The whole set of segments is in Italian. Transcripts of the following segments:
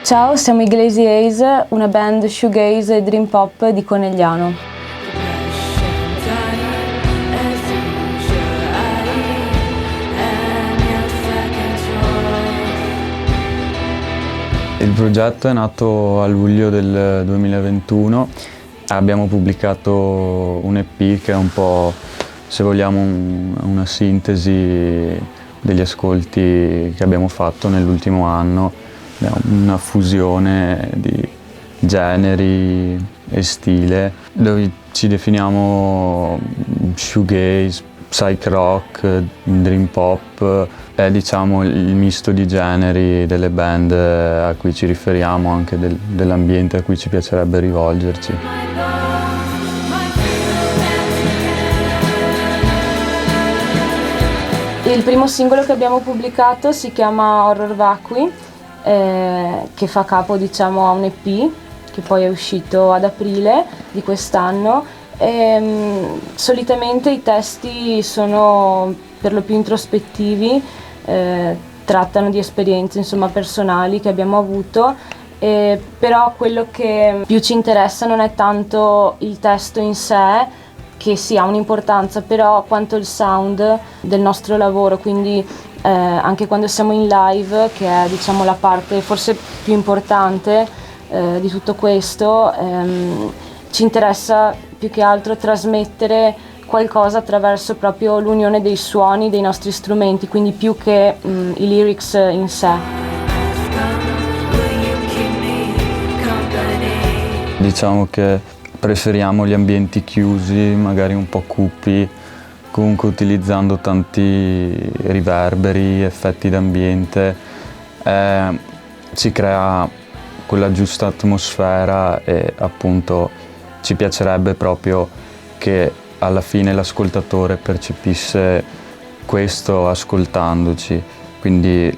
Ciao, siamo i Glazy Ace, una band shoegaze e dream pop di Conegliano. Il progetto è nato a luglio del 2021, abbiamo pubblicato un EP che è un po', se vogliamo, una sintesi degli ascolti che abbiamo fatto nell'ultimo anno, una fusione di generi e stile, dove ci definiamo shoegaze, psych rock, dream pop, è diciamo il misto di generi delle band a cui ci riferiamo, anche dell'ambiente a cui ci piacerebbe rivolgerci. Il primo singolo che abbiamo pubblicato si chiama Horror Vacui, che fa capo diciamo a un EP che poi è uscito ad aprile di quest'anno. Solitamente i testi sono per lo più introspettivi, trattano di esperienze insomma personali che abbiamo avuto, però quello che più ci interessa non è tanto il testo in sé, che sì ha un'importanza, però quanto il sound del nostro lavoro, quindi anche quando siamo in live, che è diciamo la parte forse più importante di tutto questo, ci interessa più che altro trasmettere qualcosa attraverso proprio l'unione dei suoni dei nostri strumenti, quindi più che i lyrics in sé. Diciamo che preferiamo gli ambienti chiusi, magari un po' cupi, comunque utilizzando tanti riverberi, effetti d'ambiente, ci crea quella giusta atmosfera e appunto ci piacerebbe proprio che alla fine l'ascoltatore percepisse questo ascoltandoci, quindi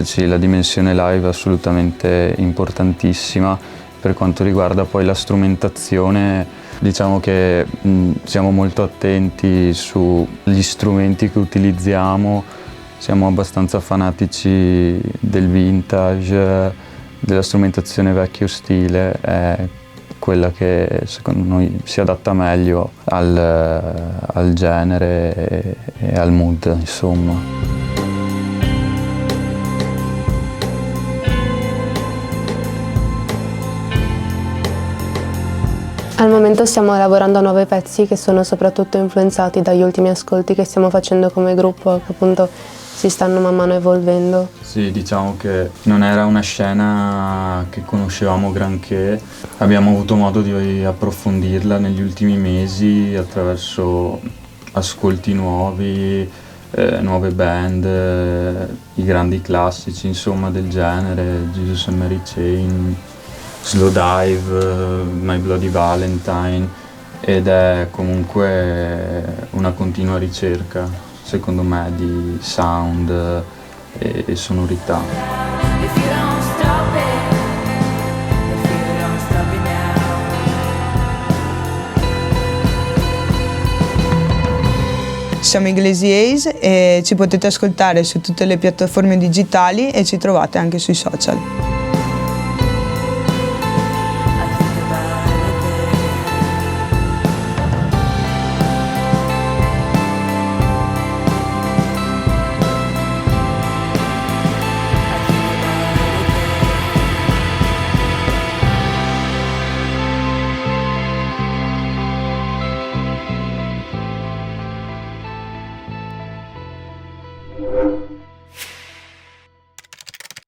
sì, la dimensione live è assolutamente importantissima. Per quanto riguarda poi la strumentazione, diciamo che siamo molto attenti sugli strumenti che utilizziamo, siamo abbastanza fanatici del vintage, della strumentazione vecchio stile, è quella che secondo noi si adatta meglio al genere e al mood, insomma. Al momento stiamo lavorando a 9 pezzi che sono soprattutto influenzati dagli ultimi ascolti che stiamo facendo come gruppo, che appunto si stanno man mano evolvendo. Sì, diciamo che non era una scena che conoscevamo granché, abbiamo avuto modo di approfondirla negli ultimi mesi attraverso ascolti nuovi, nuove band, i grandi classici insomma del genere, Jesus and Mary Chain, Slowdive, My Bloody Valentine, ed è comunque una continua ricerca, secondo me, di sound e sonorità. Siamo i Glazy Ace e ci potete ascoltare su tutte le piattaforme digitali e ci trovate anche sui social.